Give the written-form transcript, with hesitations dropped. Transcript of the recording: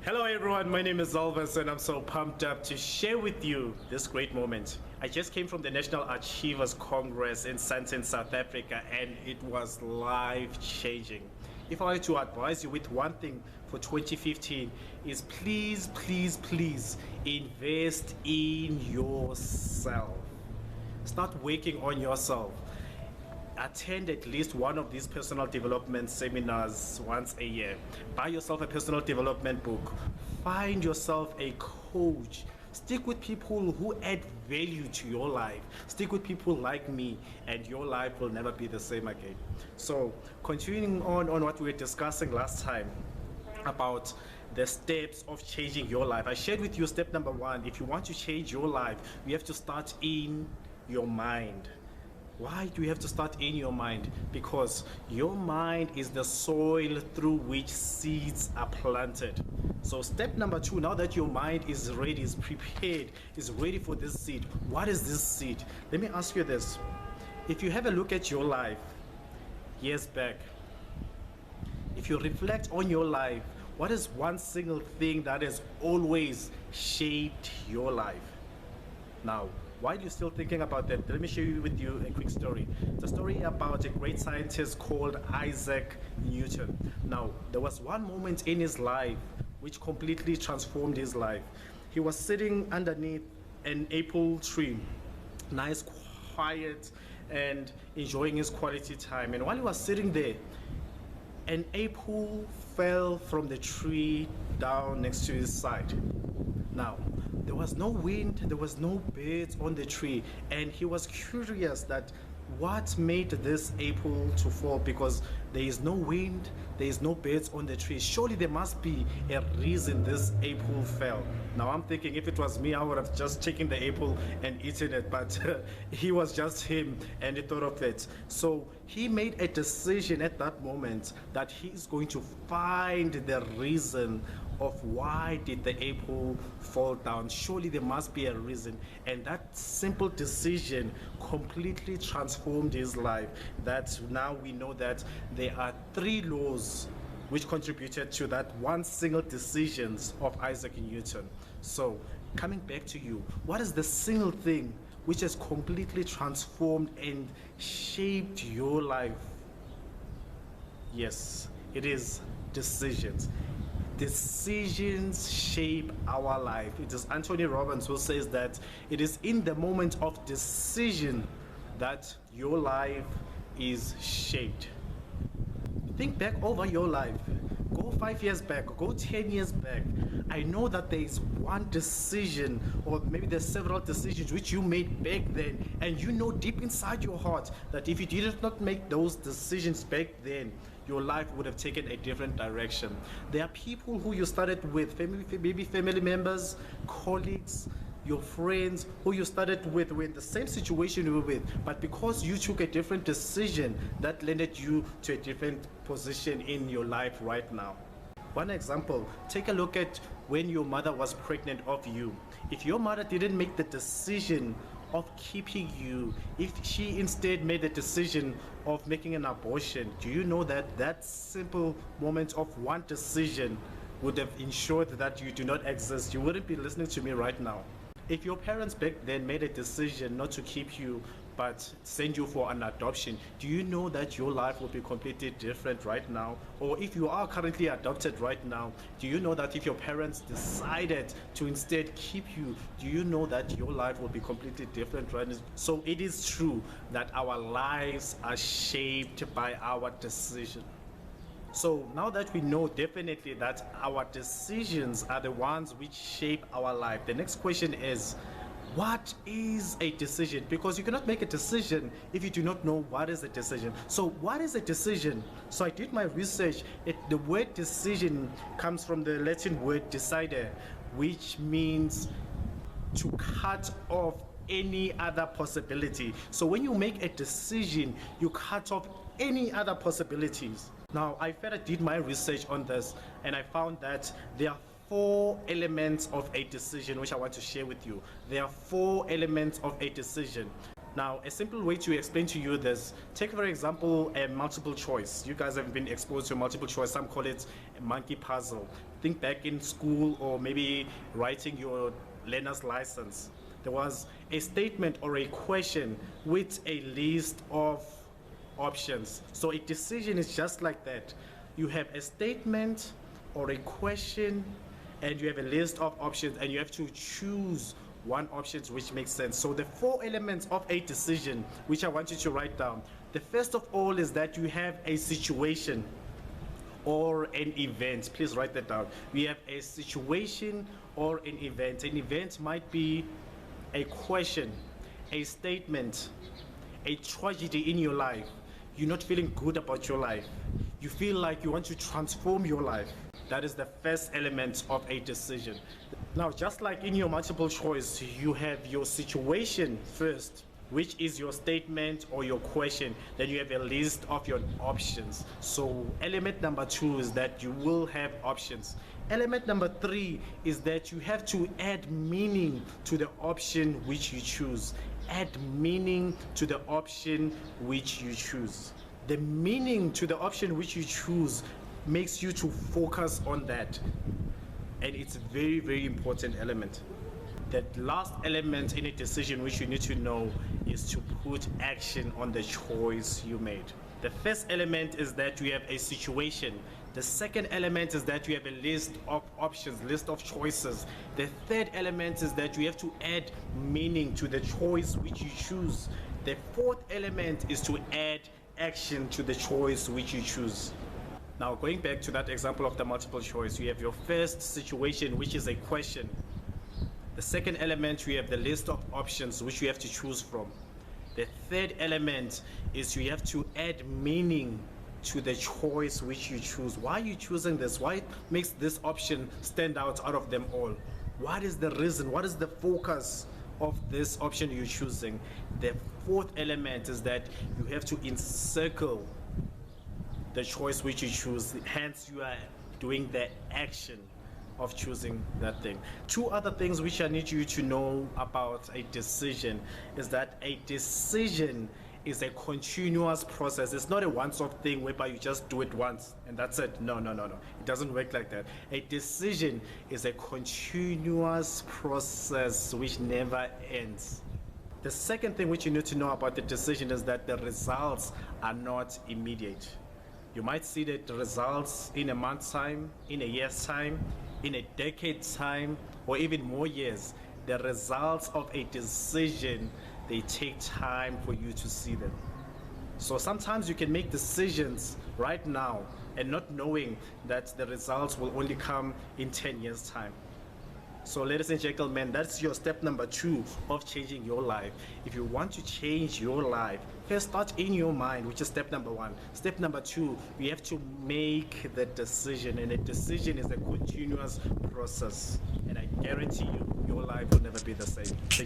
Hello everyone, my name is Elvis and I'm so pumped up to share with you this great moment. I just came from the National Achievers Congress in Sandton, South Africa, and it was life-changing. If I were to advise you with one thing for 2015 is please invest in yourself. Start working on yourself. Attend at least one of these personal development seminars once a year. Buy yourself a personal development book. Find yourself a coach. Stick with people who add value to your life. Stick with people like me, and your life will never be the same again. So, continuing on what we were discussing last time about the steps of changing your life. I shared with you step number 1. If you want to change your life, you have to start in your mind. Why do you have to start in your mind? Because your mind is the soil through which seeds are planted. So step number 2, now that your mind is ready, is prepared, is ready for this seed, what is this seed? Let me ask you this. If you have a look at your life years back, if you reflect on your life, what is one single thing that has always shaped your life? Now, while you're still thinking about that, let me share with you a quick story. It's a story about a great scientist called Isaac Newton. Now, there was one moment in his life which completely transformed his life. He was sitting underneath an apple tree, nice, quiet, and enjoying his quality time. And while he was sitting there, an apple fell from the tree down next to his side. Now, there was no wind, there was no birds on the tree, and he was curious that what made this apple to fall, because there is no wind, there is no birds on the tree. Surely there must be a reason this apple fell. Now I'm thinking if it was me, I would have just taken the apple and eaten it, but he was just him and he thought of it. So he made a decision at that moment that he is going to find the reason of why did the apple fall down. Surely there must be a reason, and that simple decision completely transformed his life. That now we know that there are 3 laws which contributed to that one single decisions of Isaac Newton. So coming back to you, what is the single thing which has completely transformed and shaped your life? Yes, it is decisions. Decisions shape our life. It is Anthony Robbins who says that it is in the moment of decision that your life is shaped. Think back over your life. Go 5 years back, go 10 years back. I know that there is one decision, or maybe there's several decisions which you made back then, and you know deep inside your heart that if you did not make those decisions back then, your life would have taken a different direction. There are people who you started with, maybe family members, colleagues, your friends who you started with were in the same situation you were with, but because you took a different decision, that landed you to a different position in your life right now. One example, take a look at when your mother was pregnant of you. If your mother didn't make the decision of keeping you, if she instead made the decision of making an abortion, do you know that that simple moment of one decision would have ensured that you do not exist? You wouldn't be listening to me right now. If your parents back then made a decision not to keep you but send you for an adoption, do you know that your life will be completely different right now? Or if you are currently adopted right now, do you know that if your parents decided to instead keep you, do you know that your life will be completely different right now? So it is true that our lives are shaped by our decision. So now that we know definitely that our decisions are the ones which shape our life, the next question is, what is a decision? Because you cannot make a decision if you do not know what is a decision. So what is a decision? So I did my research. The word decision comes from the Latin word decidere, which means to cut off any other possibility. So when you make a decision, you cut off any other possibilities. Now, I further did my research on this, and I found that there are 4 elements of a decision which I want to share with you. There are 4 elements of a decision. Now, a simple way to explain to you this, take for example a multiple choice. You guys have been exposed to multiple choice. Some call it a monkey puzzle. Think back in school or maybe writing your learner's license. There was a statement or a question with a list of options. So a decision is just like that. You have a statement or a question and you have a list of options and you have to choose one option which makes sense. So the 4 elements of a decision which I want you to write down. The first of all is that you have a situation or an event. Please write that down. We have a situation or an event. An event might be a question, a statement, a tragedy in your life. You're not feeling good about your life. You feel like you want to transform your life. That is the first element of a decision. Now, just like in your multiple choice, you have your situation first, which is your statement or your question. Then you have a list of your options. So element number 2 is that you will have options. Element number 3 is that you have to add meaning to the option which you choose. Add meaning to the option which you choose. The meaning to the option which you choose makes you to focus on that, and it's a very, very important element. The last element in a decision which you need to know is to put action on the choice you made. The first element is that you have a situation. The second element is that you have a list of options, list of choices. The third element is that you have to add meaning to the choice which you choose. The fourth element is to add action to the choice which you choose. Now, going back to that example of the multiple choice, you have your first situation, which is a question. The second element, you have the list of options which you have to choose from. The third element is you have to add meaning to the choice which you choose. Why are you choosing this? Why makes this option stand out of them all? What is the reason? What is the focus of this option you're choosing? The fourth element is that you have to encircle the choice which you choose, hence you are doing the action of choosing that thing. 2 other things which I need you to know about a decision is that a decision is a continuous process. It's not a once-off thing whereby you just do it once and that's it. No. It doesn't work like that. A decision is a continuous process which never ends. The second thing which you need to know about the decision is that the results are not immediate. You might see the results in a month's time, in a year's time, in a decade's time, or even more years. The results of a decision, they take time for you to see them. So sometimes you can make decisions right now and not knowing that the results will only come in 10 years' time. So ladies and gentlemen, that's your step number 2 of changing your life. If you want to change your life, first start in your mind, which is step number 1. Step number 2, we have to make the decision, and a decision is a continuous process. And I guarantee you, your life will never be the same. Thank you.